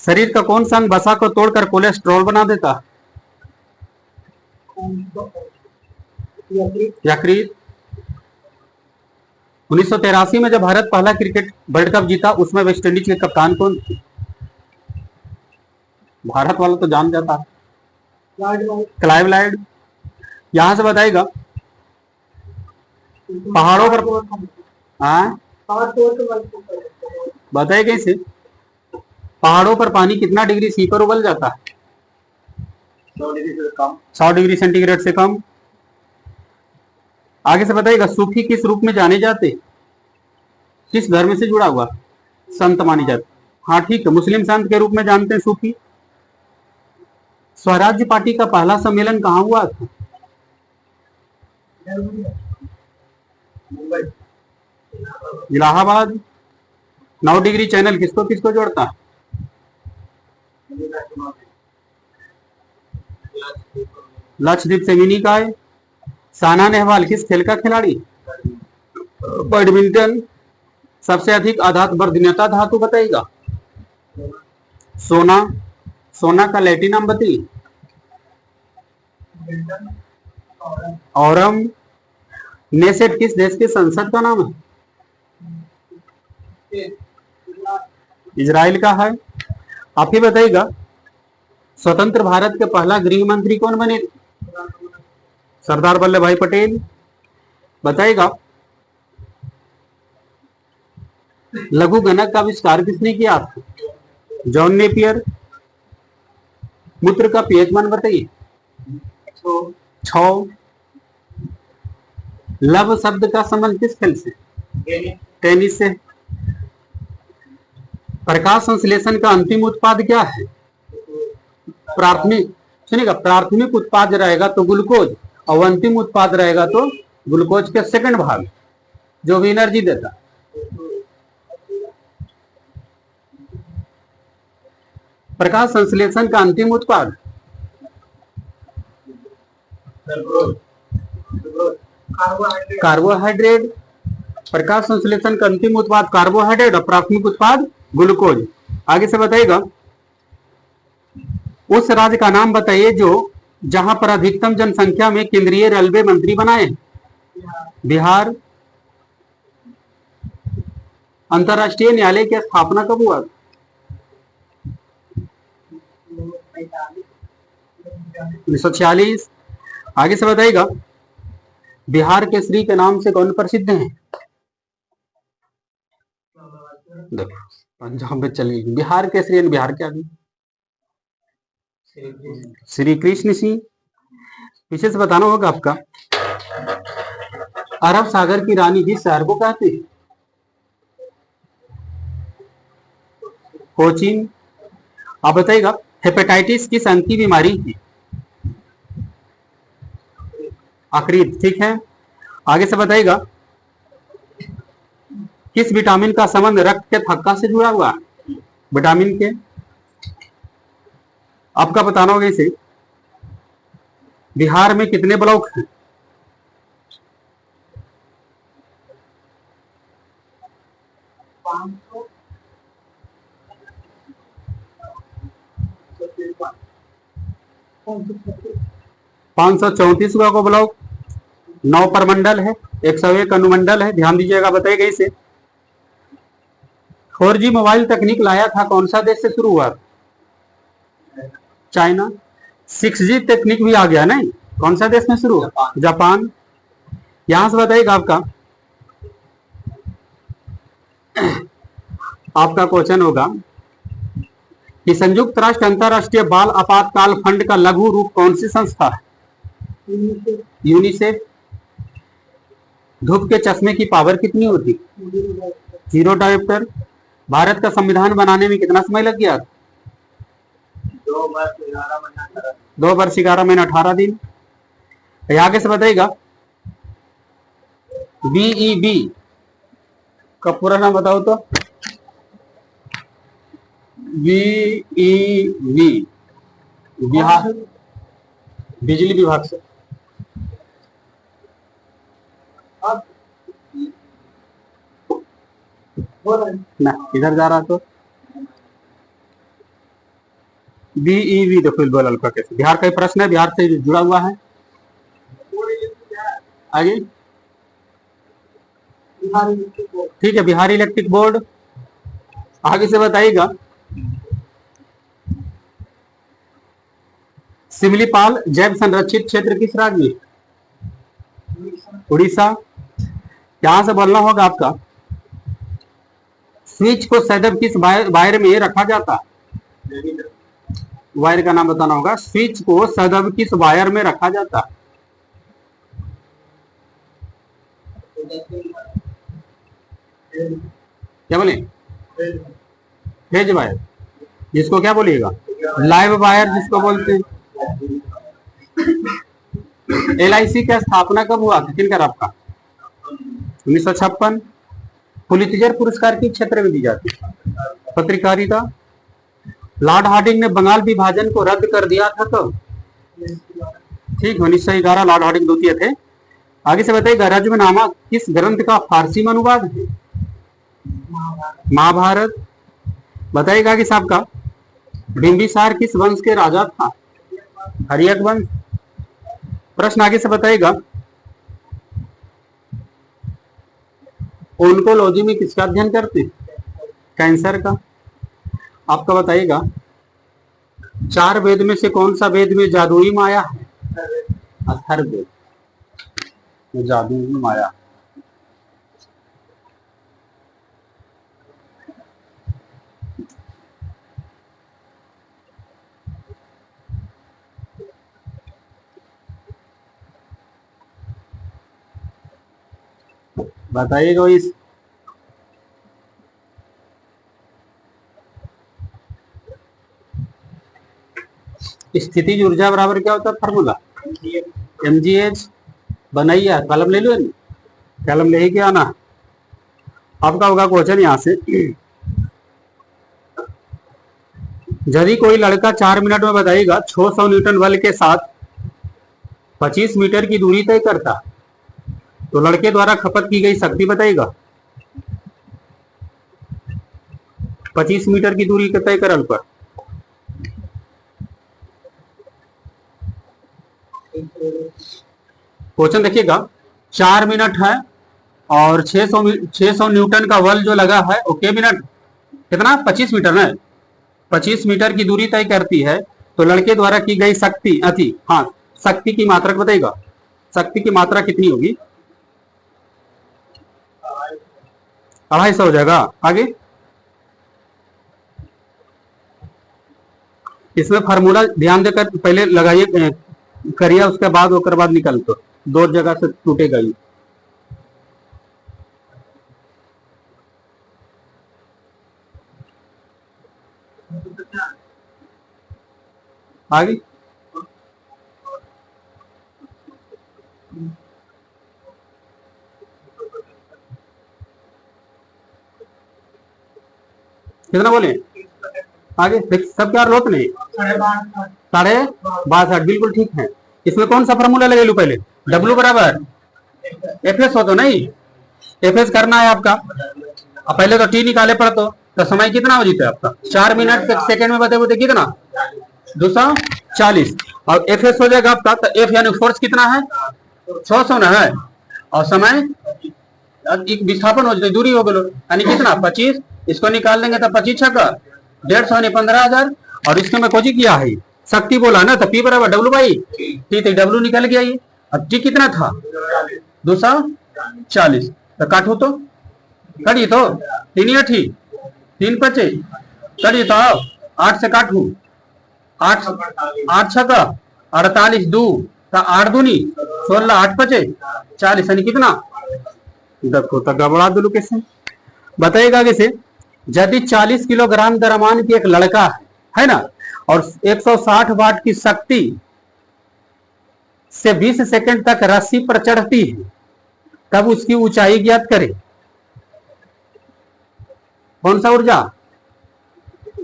शरीर का कौन सा अंग वसा को तोड़कर कोलेस्ट्रॉल बना देता? यकृत। 1983 में जब भारत पहला क्रिकेट वर्ल्ड कप जीता उसमें वेस्ट इंडीज के कप्तान कौन थे? भारत वाला तो जान जाता है, क्लाइव लाइड। यहां से बताएगा पहाड़ों पर, हाँ बताइए कैसे? पहाड़ों पर पानी कितना डिग्री सी पर उबल जाता है? 100 डिग्री सेंटीग्रेड से कम। आगे से बताइएगा सूफी किस रूप में जाने जाते? किस धर्म से जुड़ा हुआ संत माने जाते? हाँ ठीक है, मुस्लिम संत के रूप में जानते हैं सूफी। स्वराज्य पार्टी का पहला सम्मेलन कहाँ हुआ था? इलाहाबाद। 9 डिग्री चैनल किसको किसको जोड़ता? लक्षद्वीप से मिनी का है। साना नेहवाल किस खेल का खिलाड़ी? बैडमिंटन। सबसे अधिक आधात वर्धनीयता धातु बताइएगा? सोना। सोना का लैटिन नाम बताइए? औरम। नेसेट किस देश की संसद का नाम है? इजराइल का है। आप ही बताइएगा स्वतंत्र भारत के पहला गृह मंत्री कौन बने? सरदार वल्लभ भाई पटेल। बताइएगा लघु गणक का आविष्कार किसने किया था? John Napier. मूत्र का पीएच मान बताइए? 6। लव शब्द का संबंध किस खेल से? टेनिस से। प्रकाश संश्लेषण का अंतिम उत्पाद क्या है? प्राथमिक, सुनिएगा, प्राथमिक उत्पाद रहेगा तो ग्लूकोज और अंतिम उत्पाद रहेगा तो ग्लूकोज के सेकंड भाग जो भी एनर्जी देता। प्रकाश संश्लेषण का अंतिम उत्पाद कार्बोहाइड्रेट। प्रकाश संश्लेषण का अंतिम उत्पाद कार्बोहाइड्रेट और प्राथमिक उत्पाद ग्लूकोज। आगे से बताइएगा उस राज्य का नाम बताइए जो जहां पर अधिकतम जनसंख्या में केंद्रीय रेलवे मंत्री बनाए? बिहार। अंतरराष्ट्रीय न्यायालय की स्थापना कब हुआ? 1946। आगे से बताइएगा बिहार के श्री के नाम से कौन प्रसिद्ध है? देखो पंजाब में चलिए बिहार के श्री, बिहार के आदमी श्री कृष्ण सिंह। पीछे से बताना होगा आपका अरब सागर की रानी जिस शहर को कहते हैं? कोचीन। आप बताइएगा हेपेटाइटिस किस अंग की बीमारी है? यकृत। ठीक है। आगे से बताइएगा किस विटामिन का संबंध रक्त के थक्का से जुड़ा हुआ है? विटामिन के। आपका बताना होगा इसे बिहार में कितने ब्लॉक हैं? 534 को ब्लॉक, 9 प्रमंडल है, 101 अनुमंडल है। ध्यान दीजिएगा बताइएगा इसे 4G मोबाइल तकनीक लाया था कौन सा देश से शुरू हुआ? चाइना। 6G तकनीक भी आ गया नहीं, कौन सा देश में शुरू हुआ? जापान। यहां से बताइएगा आपका क्वेश्चन होगा कि संयुक्त राष्ट्र अंतरराष्ट्रीय बाल आपातकाल फंड का लघु रूप कौन सी संस्था है? यूनिसेफ। धूप के चश्मे की पावर कितनी होती? 0 डायोप्टर। भारत का संविधान बनाने में कितना समय लग गया? 2 वर्ष 11 महीने 18 दिन। आगे से बताइएगा बीईबी का पूरा नाम बताओ तो? बीईबी बिहार बिजली विभाग से। ना इधर जा रहा तो BEV देखो बोल अल्फा कैसे, बिहार का ही प्रश्न है, बिहार से जुड़ा हुआ है। आगे ठीक है, बिहार इलेक्ट्रिक बोर्ड। आगे से बताइएगा, सिमलीपाल जैव संरक्षित क्षेत्र किस राज्य में? उड़ीसा। यहां से बोलना होगा आपका, स्विच को सदैव किस वायर में रखा जाता है? वायर का नाम बताना होगा। स्विच को सदैव किस वायर में रखा जाता है? क्या बोले? फेज वायर, जिसको क्या बोलिएगा? लाइव वायर जिसको बोलते हैं। LIC का स्थापना कब हुआ था, किनकर आपका? 1956। पुलित्जर पुरस्कार किस क्षेत्र में दी जाती है? पत्रकारिता। लॉर्ड हार्डिंग ने बंगाल विभाजन को रद्द कर दिया था तो? ठीक, 1911 लॉर्ड हार्डिंग द्वितीय थे। आगे से बताइएगा, रज्मनामा किस ग्रंथ का फारसी में अनुवाद है? महाभारत। बताइएगा कि साहब का, बिंबिसार किस वंश के राजा था? हर्यक वंश। प्रश्न आगे से बताइएगा, ओन्कोलॉजी में किसका अध्ययन करते हैं? कैंसर का। आपका बताइएगा, चार वेद में से कौन सा वेद में जादुई माया है? अथर्ववेद में जादुई माया। बताइएगा इस स्थिति ऊर्जा बराबर क्या होता है फार्मूला? mgh। बनाइए, कलम ले लो, कलम ले ही के आना। आपका होगा क्वेश्चन यहां से, यदि कोई लड़का 4 मिनट में बताइएगा 600 न्यूटन बल के साथ 25 मीटर की दूरी तय करता, तो लड़के द्वारा खपत की गई शक्ति बताइएगा। 25 मीटर की दूरी तय करल पर क्वेश्चन देखिएगा, 4 मिनट है और 600 न्यूटन का बल जो लगा है, ओके मिनट कितना? 25 मीटर है। 25 मीटर की दूरी तय करती है, तो लड़के द्वारा की गई शक्ति अति, हाँ, शक्ति की मात्रा बताइएगा। शक्ति की मात्रा कितनी होगी? 250 हो जाएगा। आगे इसमें फार्मूला ध्यान देकर पहले लगाइए, करिए, उसके बाद निकल, तो दो जगह से टूटेगा ही। आगे कितना बोले? आगे सब क्या लोट नहीं? 62.5, बिल्कुल ठीक है। इसमें कौन सा फॉर्मूला लगे लू पहले? W बराबर FS हो तो नहीं, FS करना है आपका। अब पहले तो T निकाले पड़, तो समय कितना हो जीता है आपका? 4 मिनट सेकेंड में बताए बोलते कितना? 240। और FS हो जाएगा आपका, तो F यानी फोर्स कितना है? 600 ना है, और समय विस्थापन हो जाए, दूरी हो गलो, यानी कितना? 25। इसको निकाल देंगे तो 25 छक्का 150 यानी 15,000। और इसके में कोची किया है, शक्ति बोला ना, तो P बराबर W बाई T, तो W निकल गया ये। अब T कितना था? 240। तो काटू तो करिए, तो 3 8 3 5 करिए, तो 8 से काटू, 8 8 छक्का 48 2, तो 8 दूनी 16, 8 5 40, यानी कितना? देखो तो गबड़ा दो कैसे, बताइएगा कैसे? यदि 40 किलोग्राम द्रव्यमान की एक लड़का है ना, और 160 वाट की शक्ति से 20 सेकंड तक रस्सी पर चढ़ती है, तब उसकी ऊंचाई ज्ञात करें। कौन सा ऊर्जा?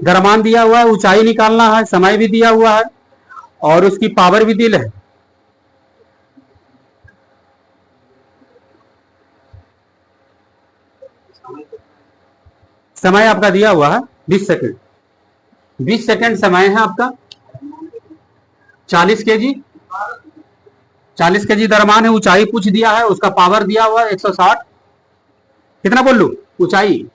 द्रव्यमान दिया हुआ है, ऊंचाई निकालना है, समय भी दिया हुआ है, और उसकी पावर भी दी है। समय आपका दिया हुआ है 20 सेकंड, 20 सेकंड समय है आपका। 40 केजी, 40 केजी दरमान है, ऊंचाई पूछ दिया है, उसका पावर दिया हुआ है 160। कितना बोल लू ऊंचाई?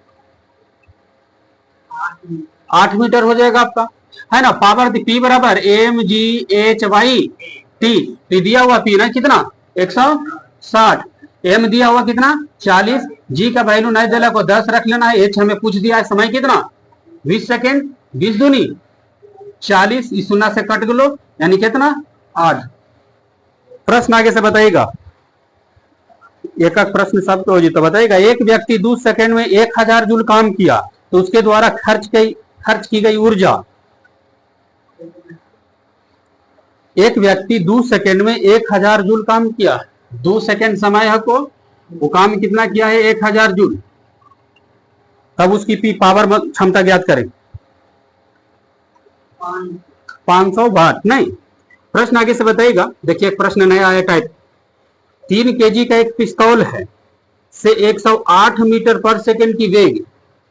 8 मीटर हो जाएगा आपका, है ना। पावर पी बराबर m g h by t दिया हुआ पी ना कितना 160, एम दिया हुआ कितना 40, जी का वैल्यू नहीं दिला को 10 रख लेना है, एच हमें पूछ दिया है समय कितना 20 सेकेंड, 20 दूनी 40, इस 0 से कट लो यानी कितना 8। प्रश्न आगे से बताइएगा, एक एक प्रश्न सबको हो जी तो बताइएगा। एक व्यक्ति 2 सेकेंड में 1000 जूल काम किया तो उसके द्वारा खर्च की गई ऊर्जा। एक व्यक्ति 2 सेकेंड में 1000 जूल काम किया, 2 सेकेंड समय है को वो काम कितना किया है 1000 जूल, तब उसकी पी पावर क्षमता ज्ञात करें। 500 वाट नहीं। प्रश्न आगे से बताइएगा, देखिए एक प्रश्न नया आया टाइप। 3 केजी का एक पिस्तौल है से 108 मीटर पर सेकेंड की वेग,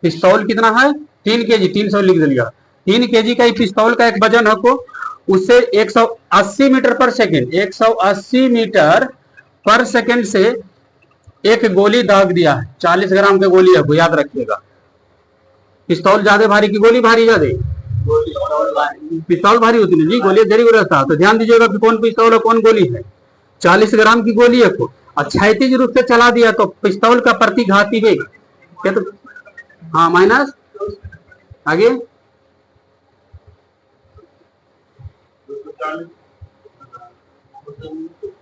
पिस्तौल कितना है 3 केजी, 300 लिख दिया। 3 केजी का पिस्तौल का एक वजन है को उससे 180 मीटर पर सेकेंड, 180 मीटर पर सेकेंड से एक गोली दाग दिया है, 40 ग्राम की गोली है वो याद रखिएगा। पिस्तौल ज्यादा भारी की गोली भारी ज्यादा? पिस्तौल भारी होती है जी, गोली देरी हो रहता है, तो ध्यान दीजिएगा कि कौन पिस्तौल है कौन गोली है। 40 ग्राम की गोली है को और क्षैतिज रूप से चला दिया तो पिस्तौल का प्रतिघाती वेग क्या, तो हाँ माइनस आगे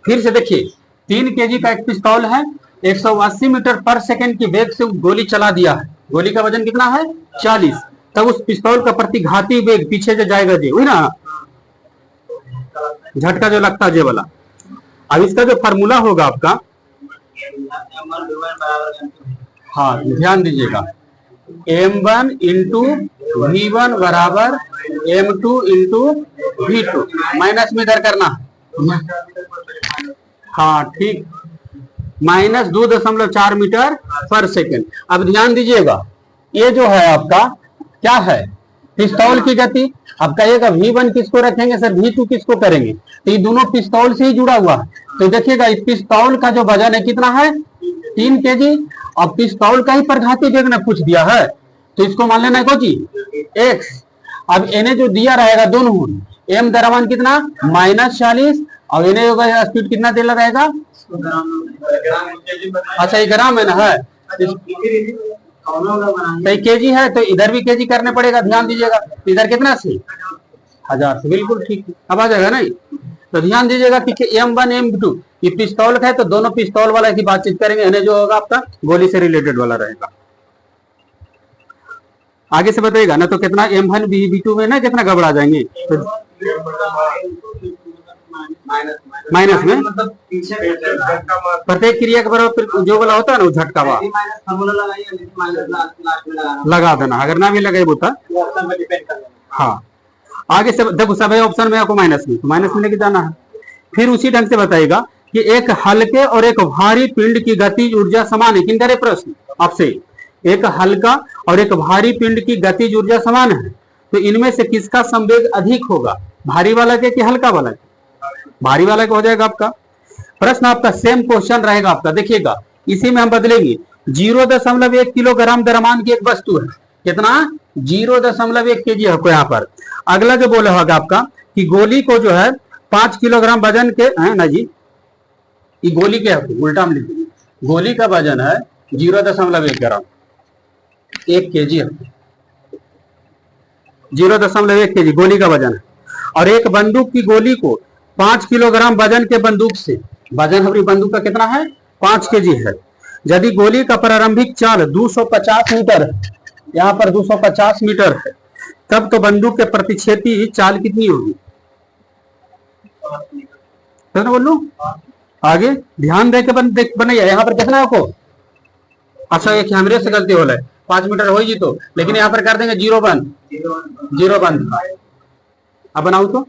फिर से देखिए 3 केजी का एक पिस्तौल है, 180 मीटर पर सेकेंड की वेग से गोली चला दिया है, गोली का वजन कितना है 40, तब उस पिस्तौल का प्रतिघाती वेग पीछे जो जाएगा जी वही ना झटका जो लगता है जे वाला। अब इसका जो फार्मूला होगा आपका, हाँ ध्यान दीजिएगा, m1 इंटू v1 बराबर m2 इंटू v2, माइनस में इधर करना, हाँ ठीक, माइनस 2.4 मीटर पर सेकेंड। अब ध्यान दीजिएगा ये जो है आपका क्या है पिस्तौल की गति, अब कहिएगा v1 किसको रखेंगे सर, v2 किसको करेंगे, तो ये दोनों पिस्तौल से ही जुड़ा हुआ है। तो देखिएगा इस पिस्तौल का जो वजन है कितना है 3 केजी, अब पिस्तौल का ही प्रघाती वेग ने पूछ दिया है तो इसको मान लेना है जी x। अब इन्हें जो दिया रहेगा दोनों m द्रव्यमान कितना -40 और इन्हें होगा स्पीड कितना दिला रहेगा, अच्छा ये ग्राम है ना है तो केजी है तो इधर भी केजी करने पड़ेगा, ध्यान दीजिएगा इधर कितना से 1000 से, बिल्कुल ठीक अब आ जाएगा ना। तो ध्यान दीजिएगा कि m1 m2 ये पिस्तौल का है तो दोनों पिस्तौल वाला की बातचीत करेंगे, इन्हें जो होगा आपका गोली से रिलेटेड वाला रहेगा। आगे से बताइएगा ना तो कितना m1 v2 में ना कितना घबरा जाएंगे तो माइनस में प्रत्येक क्रिया के बराबर जो वाला होता है ना वो झटका लगा देना, अगर ना भी लगे बोता हाँ। आगे से देखो सब ऑप्शन में आपको माइनस में लेके जाना है। फिर उसी ढंग से बताएगा कि एक हल्के और एक भारी पिंड की गतिज ऊर्जा समान है। किन करे प्रश्न आपसे, एक हल्का और एक भारी पिंड की गतिज ऊर्जा समान है तो इनमें से किसका संवेग अधिक होगा, भारी वाला के कि हल्का वाला के? भारी वाला का हो जाएगा आपका। प्रश्न आपका सेम क्वेश्चन रहेगा आपका, देखिएगा इसी में हम बदलेंगे 0.1 किलोग्राम द्रव्यमान की एक वस्तु है, कितना 0.1 केजी है यहाँ पर। अगला जो बोला होगा आपका कि गोली को जो है 5 किलोग्राम वजन के है ना जी, ये गोली के उल्टा में लिख दीजिए, गोली का वजन है 0.1 ग्राम, 1 केजी है, 0.1 केजी गोली का वजन है। और एक बंदूक की गोली को 5 किलोग्राम वजन के बंदूक से, वजन हमारी बंदूक का कितना है 5 केजी है, यदि गोली का प्रारंभिक चाल 250 मीटर है, यहाँ पर 250 मीटर है, तब तो बंदूक के प्रतिक्षेपी चाल कितनी होगी, बोल लू आगे ध्यान दे के बनाइए। यहाँ पर कितना आपको, अच्छा एक कैमरे से गलती हो रहा है 5 मीटर हो जी तो, लेकिन यहाँ पर कर देंगे 0 बंद। अब बनाऊ तो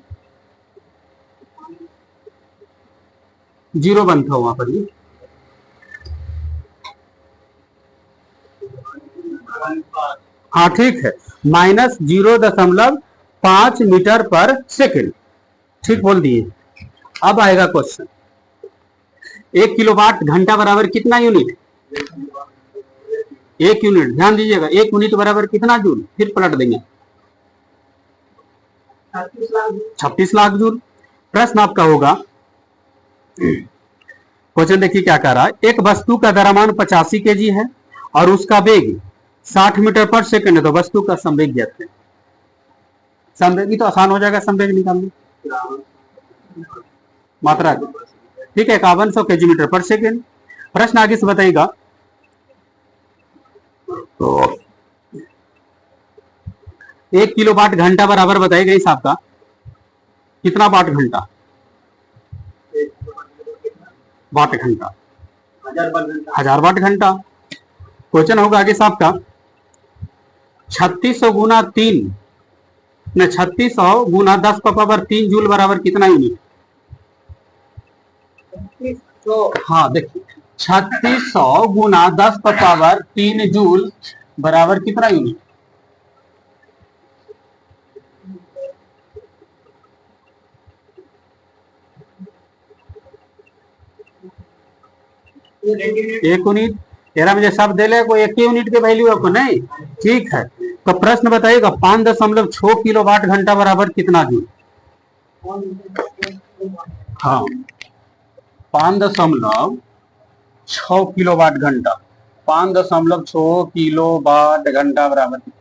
0 बंद था वहां पर ही, हाँ ठीक है, -0.5 मीटर पर सेकेंड। ठीक बोल दिए। अब आएगा क्वेश्चन, 1 किलोवाट घंटा बराबर कितना यूनिट? 1 यूनिट, ध्यान दीजिएगा, 1 यूनिट बराबर कितना जूल? फिर पलट देंगे, 36 लाख जूल। प्रश्न आपका होगा, क्वेश्चन देखिए क्या कह रहा है, एक वस्तु का द्रव्यमान 85 केजी है और उसका वेग 60 मीटर पर सेकंड है, तो वस्तु का संवेग ज्ञात है। संवेग तो आसान हो जाएगा, संवेग निकालने, मात्रा, ठीक है, 5100 केजी मीटर पर सेकंड। प्रश्न आगे से बताइएगा, तो 1 किलोवाट घंटा बराबर बताइएगा इस आपका कितना वाट घंटा? वाट घंटा, 1000 वाट घंटा। क्वेश्चन होगा आगे साहब का, 3600 गुना 3, 3600 गुना 10 का पावर 3 जूल बराबर कितना यूनिट? हाँ देखिए, 3600 गुना 10 का पावर 3 जूल बराबर कितना यूनिट? एक यूनिट, तेरा मुझे सब दे ले, कोई एक ही यूनिट के वैल्यू आपको नहीं, ठीक है। तो प्रश्न बताइएगा, 5.6 किलोवाट घंटा बराबर कितना जूल? हाँ, 5.6 किलोवाट घंटा, 5.6 किलोवाट घंटा बराबर कितना?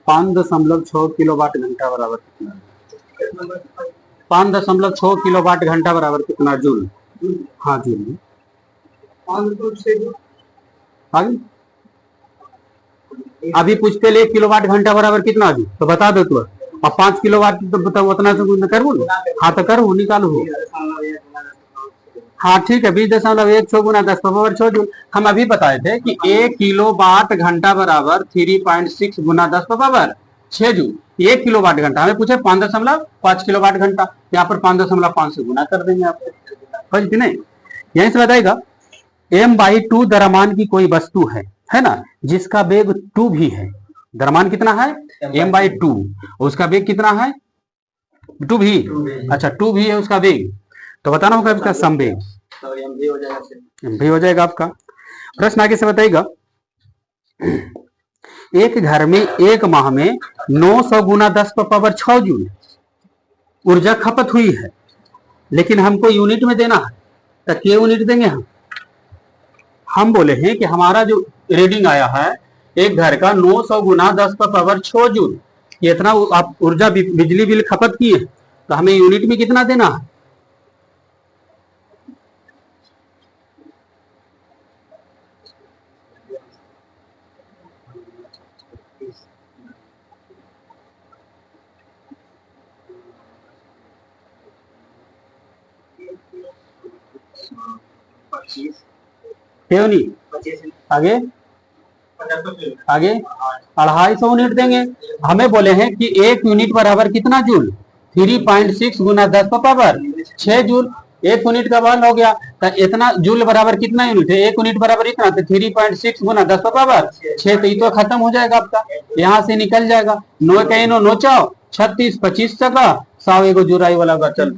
5.6 किलोवाट घंटा बराबर कितना? 5.6 किलोवाट घंटा बराबर कितना जूल? हाँ जूल। आगे अभी पूछते ले 1 किलोवाट घंटा बराबर कितना जूल, तो बता दो तू। और 5 किलोवाट तो बताओ, उतना तो करूँ, हाँ तो करूँ, निकालू। हाँ ठीक है, 20.16 गुना 10 पावर 6 जूल। हम अभी बताए थे कि 1 किलोवाट घंटा बराबर 3.6 गुना 10 पावर 6 जूल। 1 किलोवाट घंटा हमें पूछे 5.5 किलोवाट घंटा, यहाँ पर 5.5 से गुना कर देंगे आपको, समझ कि नहीं? यहीं से बताएगा, m/2 द्रव्यमान की कोई वस्तु है ना, जिसका वेग 2 भी है। द्रव्यमान कितना है? m/2, उसका वेग कितना है? 2 भी। अच्छा 2 भी है उसका वेग, तो बताना होगा इसका संवेग, भी हो जाएगा आपका। प्रश्न आगे से बताइएगा, एक घर में एक माह में 900 गुना 10 पर पावर 6 जूल ऊर्जा खपत हुई है, लेकिन हमको यूनिट में देना है, तो क्या यूनिट देंगे हम बोले हैं कि हमारा जो रीडिंग आया है एक घर का 900 गुना 10 पर पावर 6 जूल, ये इतना आप ऊर्जा बिजली बिल खपत की है, तो हमें यूनिट में कितना देना है? क्यों नहीं? आगे आगे 250 यूनिट देंगे। हमें बोले हैं कि 1 यूनिट बराबर कितना जूल? 3.6 गुना 10 का पावर 6 जूल। 1 यूनिट का मान हो गया, तो इतना जूल बराबर कितना यूनिट है? 1 यूनिट बराबर इतना, तो 3.6 गुना 10 का पावर 6, तो ये तो खत्म हो जाएगा आपका, यहाँ से निकल जाएगा। 9 कहीं 9 9 36, 25 टका 100 एगो जुराई वाला बचल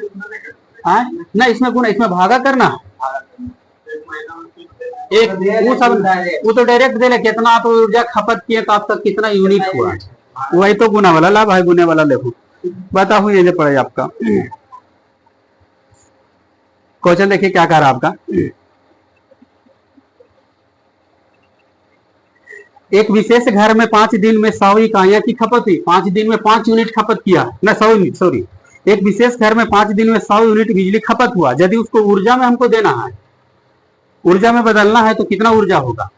ना, इसमें गुना, इसमें भागा करना एक, वो तो डायरेक्ट दे ले कितना आप ऊर्जा खपत किए, तो आपका कितना यूनिट हुआ, वही तो गुना वाला लाभ है, गुने वाला देखो बताओ ये पड़े आपका। क्वेश्चन देखिए क्या कह रहा आपका, एक विशेष घर में 5 दिन में 100 इकाइयां की खपत हुई, 5 दिन में 5 यूनिट खपत किया ना, 100 यूनिट, सॉरी, एक विशेष घर में 5 दिन में 100 यूनिट बिजली खपत हुआ, यदि उसको ऊर्जा में हमको देना है, ऊर्जा में बदलना है, तो कितना ऊर्जा होगा?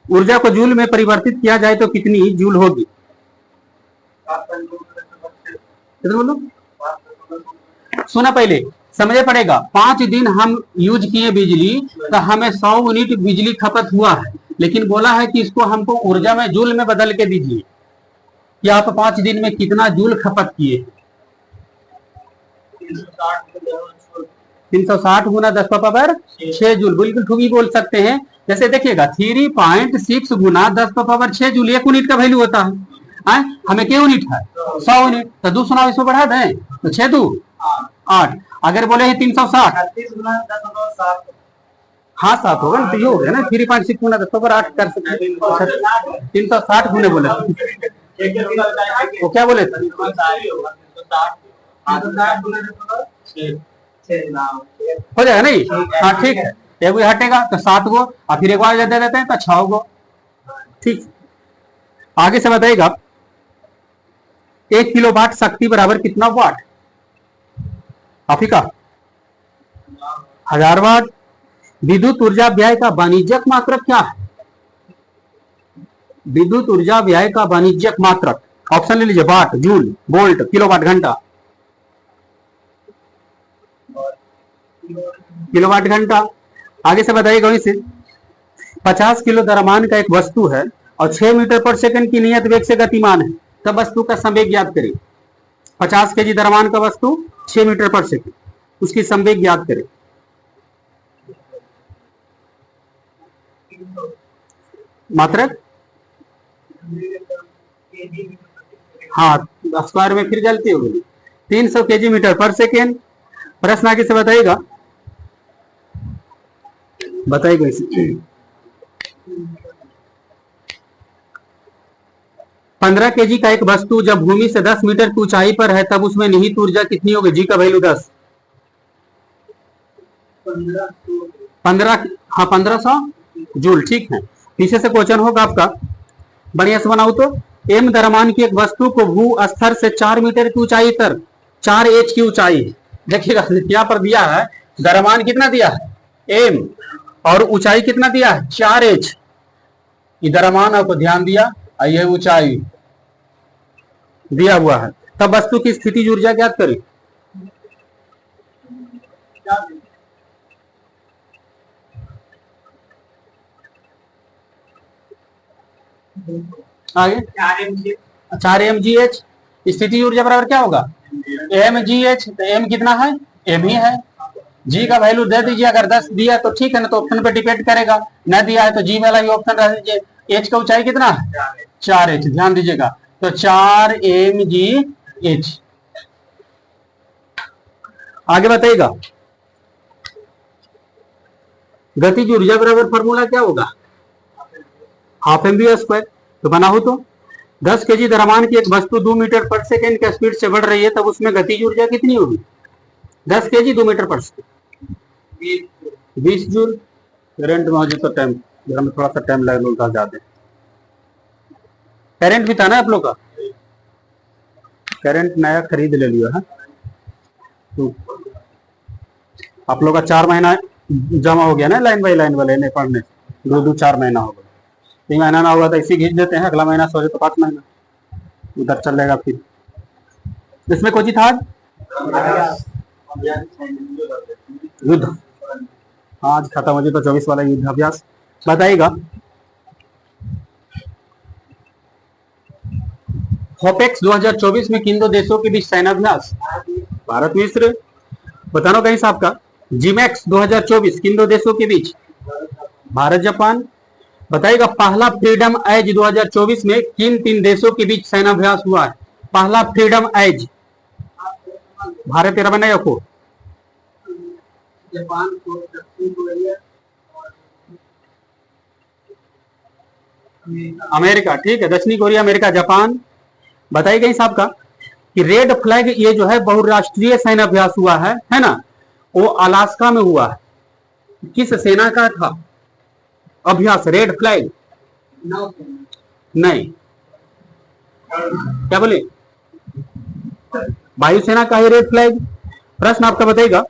ऊर्जा को जूल में परिवर्तित किया जाए तो कितनी जूल होगी? बोलो, सुना पहले समझे पड़ेगा। 5 दिन हम यूज किए बिजली, तो हमें 100 यूनिट बिजली खपत हुआ है, लेकिन बोला है कि इसको हमको ऊर्जा में जूल में बदल के दीजिए कि आप 5 दिन में कितना जूल खपत किए। 360 गुना 10 पावर 6 जूल, बिल्कुल ठीक ही बोल सकते हैं। जैसे देखिएगा 3.6 गुना 10 पावर 6 जूल 1 यूनिट का वैल्यू होता है। हमें क्या यूनिट है? 100 यूनिट। तो 2 सुना इसमें बढ़ा दें तो 6 2 8। अगर बोले 360, हाँ 7 होगा ना, तो ये हो गया ना 3.6 गुना 10 पावर 8 कर सकते हैं। 360 गुने बोले वो क्या बोले थे? हो जाएगा नहीं? हाँ ठीक है, एक भी हटेगा तो 7 गो और फिर एक बार दे देते हैं तो 6 गो। ठीक, आगे से बताइएगा 1 किलोवाट शक्ति बराबर कितना वाट? अफ्रीका 1000 वाट। विद्युत ऊर्जा व्यय का वाणिज्यिक मात्रक क्या है? विद्युत ऊर्जा व्यय का वाणिज्यिक मात्रक, ऑप्शन ले लीजिए, वाट, जूल, वोल्ट, किलोवाट घंटा। किलोवाट घंटा। आगे से बताइएगा इसे 50 किलो द्रव्यमान का एक वस्तु है और 6 मीटर पर सेकंड की नियत वेग से गतिमान है, तब वस्तु का संवेग ज्ञात करें। 50 केजी द्रव्यमान का वस्तु 6 मीटर पर सेकंड, उसकी संवेग ज्ञात करें। मात्रक, हाँ स्क्वायर में फिर गलती होगी, 300 केजी मीटर पर सेकेंड। प्रश्न आगे से बताइएगा, बताइएगा इसे 15 केजी का एक वस्तु जब भूमि से 10 मीटर की ऊंचाई पर है तब उसमें निहित ऊर्जा कितनी होगी? जी का वैल्यू 10। 15, हाँ 1500 जूल, ठीक है। पीछे से क्वेश्चन होगा आपका, बढ़िया से बनाओ तो। एम द्रव्यमान की एक वस्तु को भू स्तर से 4 मीटर की ऊंचाई पर 4 एच की ऊंचाई, देखिएगा यहाँ पर दिया है द्रव्यमान कितना दिया है? एम, और ऊंचाई कितना दिया है? 4 एच। द्रव्यमान आपको ध्यान दिया, ये ऊंचाई दिया हुआ है, तब वस्तु की स्थितिज ऊर्जा ज्ञात करें। आगे 4 एम जी एच, स्थिति ऊर्जा बराबर क्या होगा? M g h. तो एम कितना है? एम ही है। जी का वैल्यू दे दीजिए, अगर 10 दिया तो ठीक है ना, तो ऑप्शन पे डिपेंड करेगा, न दिया है तो जी वाला ही ऑप्शन रह दीजिए। एच का ऊंचाई कितना है? 4 एच, ध्यान दीजिएगा, तो 4 एम जी एच। आगे बताइएगा गतिज ऊर्जा बराबर फॉर्मूला क्या होगा? Half m v square. तो बना हो तो 10 केजी द्रव्यमान की एक वस्तु 2 मीटर पर सेकेंड के स्पीड से बढ़ रही है, तब उसमें गतिज ऊर्जा कितनी होगी? 10 केजी 2 मीटर पर सेकेंड, 20 जूल। करंट में हो जाए तो टाइम, घर में थोड़ा सा टाइम लगेगा ज्यादा। करंट भी था ना आप लोग का? करंट नया खरीद ले लिया है तो आप लोग का 4 महीना जमा हो गया ना, लाइन बाई लाइन वाले नहीं पढ़ने, 2 4 महीना हो गया। 3 महीना ना हुआ तो इसी खींच देते हैं, अगला महीना सोचे तो 5 महीना उधर चलेगा। फिर इसमें कोई था युद्ध, आज खत्म हो जाए तो 24 वाला युद्ध अभ्यास बताइएगा। होपेक्स 2024 में किन 2 देशों के बीच सैन्याभ्यास? भारत मिस्र। बताना कहीं साहब का जीमैक्स 2024 किन 2 देशों के बीच? भारत जापान। बताइएगा पहला फ्रीडम एज 2024 में किन 3 देशों के बीच सैन्याभ्यास हुआ है? पहला फ्रीडम एज, भारत 13 बनाया को, जापान को, दक्षिण कोरिया, अमेरिका, ठीक है, दक्षिणी कोरिया, अमेरिका, जापान। बताइएगा इस साहब का कि रेड फ्लैग ये जो है बहुराष्ट्रीय सैन्याभ्यास हुआ है ना, वो अलास्का में हुआ है, किस सेना का था अभ्यास? रेड फ्लैग नहीं, क्या बोले? वायुसेना का है रेड फ्लैग। प्रश्न आपका बताइएगा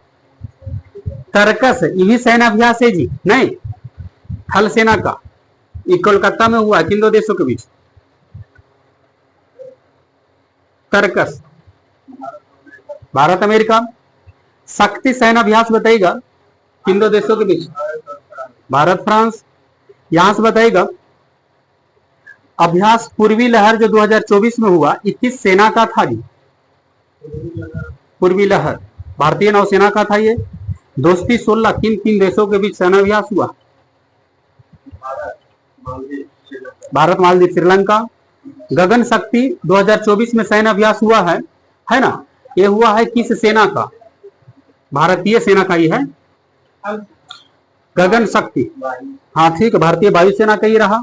तरकस ये भी सैन्याभ्यास है जी? नहीं, थल सेना का, ये कोलकाता में हुआ किन 2 देशों के बीच? तरकस भारत अमेरिका। शक्ति सैन्याभ्यास बताइएगा किन 2 देशों के बीच? भारत फ्रांस। यहां से बताइएगा अभ्यास पूर्वी लहर जो 2024 में हुआ, 21 सेना का था जी? पूर्वी लहर भारतीय नौसेना का था, ये दोस्ती 16 किन किन देशों के बीच सेनाभ्यास हुआ? भारत, मालदीव, श्रीलंका। गगन शक्ति 2024 में सैन्य अभ्यास हुआ है ना? ये हुआ है किस सेना का? भारतीय सेना का ही है गगन शक्ति। हाँ ठीक है, भारतीय वायुसेना का ही रहा।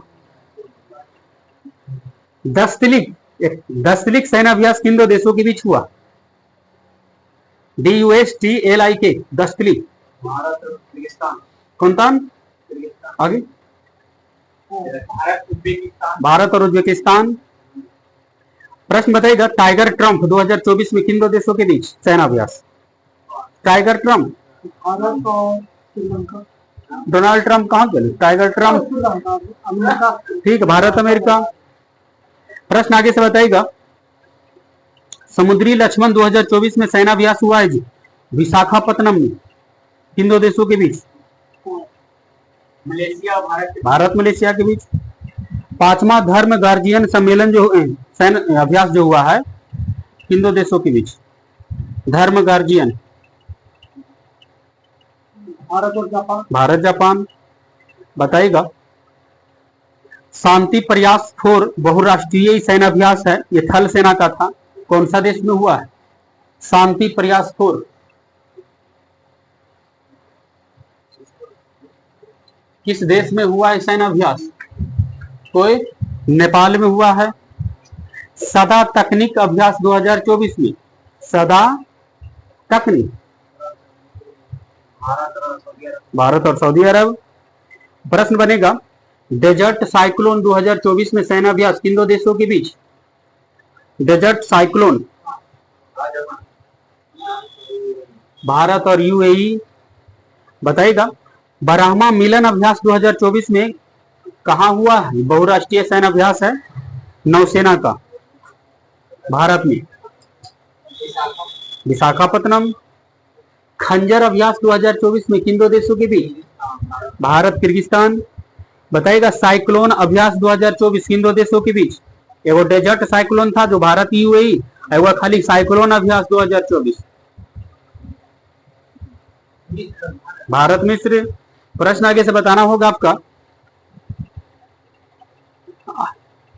दस्तलिक सैन्य अभ्यास किन दो देशों के बीच हुआ? DUSTLIK, दस्तलिक। भारत और किर्गिस्तान। कौन? आगे भारत और उज्बेकिस्तान। प्रश्न बताइएगा, टाइगर ट्रंप 2024 में किन दो देशों के बीच सेनाभ्यास? टाइगर ट्रंप, भारत और श्रीलंका। डोनाल्ड ट्रंप कहाँ चले? Tiger Trump, America. ठीक है, भारत अमेरिका। प्रश्न आगे से बताइएगा, समुद्री लक्ष्मण 2024 में सेनाभ्यास हुआ है जी विशाखापत्तनम में किन दो देशों के बीच? मलेशिया, भारत मलेशिया के बीच। पांचवा धर्म गार्जियन सम्मेलन जो सैन्य अभ्यास जो हुआ है किन दो देशों के बीच? धर्म गार्जियन, भारत और जापान। भारत जापान। बताइएगा, शांति प्रयास 4 बहुराष्ट्रीय सैन्य अभ्यास है, ये थल सेना का था, कौन सा देश में हुआ है? शांति प्रयास 4 किस देश में हुआ है सैन्य अभ्यास? कोई नेपाल में हुआ है। सदा तकनीक अभ्यास 2024 में, सदा तकनीक, भारत और सऊदी अरब। प्रश्न बनेगा, डेजर्ट साइक्लोन 2024 में सैन्य अभ्यास किन दो देशों के बीच? डेजर्ट साइक्लोन, भारत और UAE। बताइएगा, बराहमा मिलन अभ्यास 2024 में कहाँ हुआ है? बहुराष्ट्रीय सैन्य अभ्यास है, नौसेना का, भारत में, विशाखापत्तनम। खंजर अभ्यास 2024 में किन दो देशों के बीच? भारत किर्गिस्तान। बताइएगा, साइक्लोन अभ्यास 2024 किन दो देशों के बीच? एगो डेजर्ट साइक्लोन था जो भारत UAE, एगो खाली साइक्लोन अभ्यास 2024 भारत मिस्र। प्रश्न आगे से बताना होगा आपका।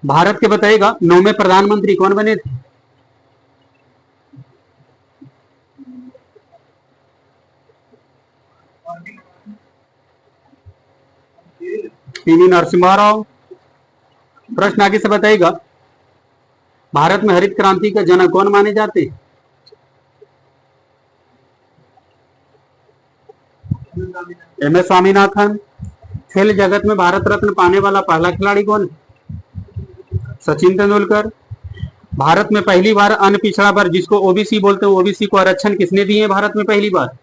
भारत के बताइएगा, 9वें प्रधानमंत्री कौन बने थे? PV नरसिम्हा राव। प्रश्न आगे से बताइएगा, भारत में हरित क्रांति के जनक कौन माने जाते हैं? MS स्वामीनाथन। खेल जगत में भारत रत्न पाने वाला पहला खिलाड़ी कौन है? सचिन तेंदुलकर। भारत में पहली बार अन्य पिछड़ा वर्ग जिसको OBC बोलते हैं, OBC को आरक्षण किसने दिए भारत में पहली बार?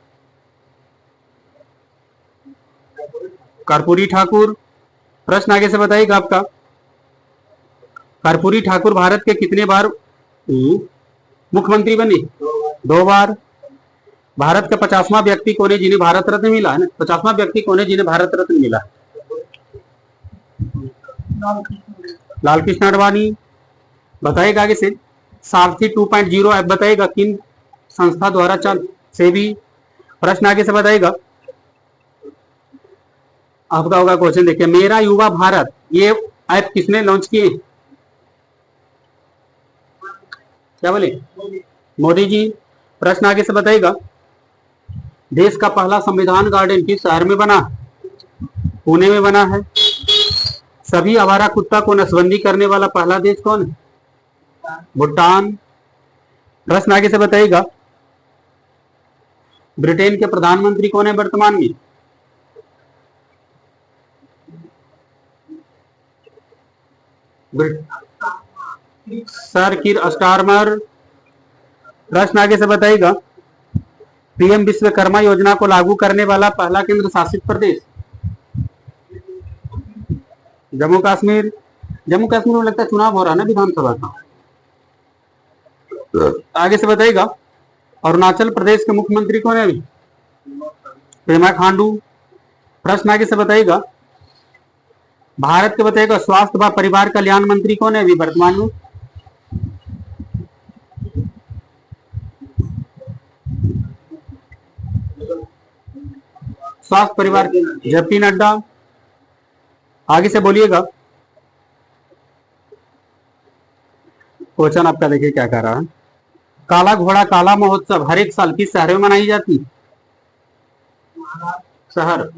कर्पूरी ठाकुर। प्रश्न आगे से बताइएगा आपका, कर्पूरी ठाकुर भारत के कितने बार मुख्यमंत्री बने? 2 बार। भारत का 50वां व्यक्ति कौन है जिन्हें भारत रत्न मिला है? 50वां व्यक्ति कौन है जिन्हें भारत रत्न मिला? लाल कृष्ण आडवाणी। बताइएगा आगे से, सारथी 2.0 ऐप बताइएगा किन संस्था द्वारा चल से भी। प्रश्न आगे से बताइएगा, आपका होगा क्वेश्चन, देखिए, मेरा युवा भारत ये ऐप किसने लॉन्च किए? क्या बोले? मोदी जी। प्रश्न आगे से बताइएगा, देश का पहला संविधान गार्डन किस शहर में बना? पुणे में बना है। सभी आवारा कुत्ता को नसबंदी करने वाला पहला देश कौन है? भूटान। प्रश्न आगे से बताइएगा, ब्रिटेन के प्रधानमंत्री कौन है वर्तमान में? सर कीर स्टारमर। प्रश्न आगे से बताइएगा, PM विश्वकर्मा योजना को लागू करने वाला पहला केंद्र शासित प्रदेश? जम्मू कश्मीर। जम्मू कश्मीर में लगता है चुनाव हो रहा है ना विधानसभा का। आगे से बताइएगा, अरुणाचल प्रदेश के मुख्यमंत्री कौन है अभी? पेमा खांडू। प्रश्न आगे से बताइएगा, भारत के बताइएगा स्वास्थ्य व परिवार कल्याण मंत्री कौन है अभी वर्तमान में? स्वास्थ्य परिवार जेपी नड्डा। आगे से बोलिएगा। क्वेश्चन आपका देखिए क्या कह रहा है। काला घोड़ा काला महोत्सव हर एक साल किस शहर में मनाई जाती है? शहर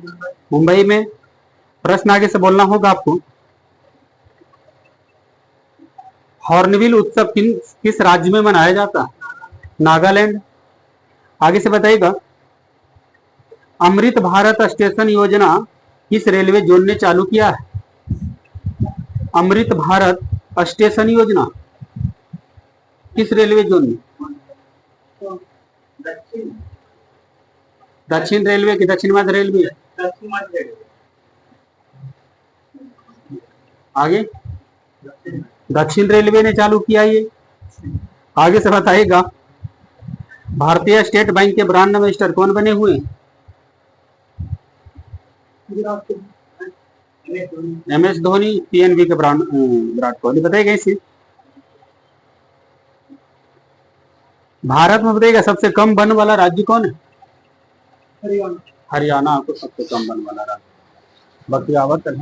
मुंबई में। प्रश्न आगे से बोलना होगा आपको। हॉर्नबिल उत्सव किस राज्य में मनाया जाता है? नागालैंड। आगे से बताइएगा। अमृत भारत स्टेशन योजना किस रेलवे जोन ने चालू किया है? अमृत भारत स्टेशन योजना किस रेलवे जोन में? दक्षिण रेलवे की दक्षिण मध्य रेलवे? आगे दक्षिण रेलवे ने चालू किया ये। आगे से बताइएगा। भारतीय स्टेट बैंक के ब्रांड एम्बेसडर कौन बने हुए हैं? MS धोनी। PNB के ब्रांड विराट कोहली। बताइएगा इसे। भारत में बताइएगा सबसे कम वन वाला राज्य कौन है? हरियाणा को सबसे कम वन वाला राज्य। बाकी आवत है।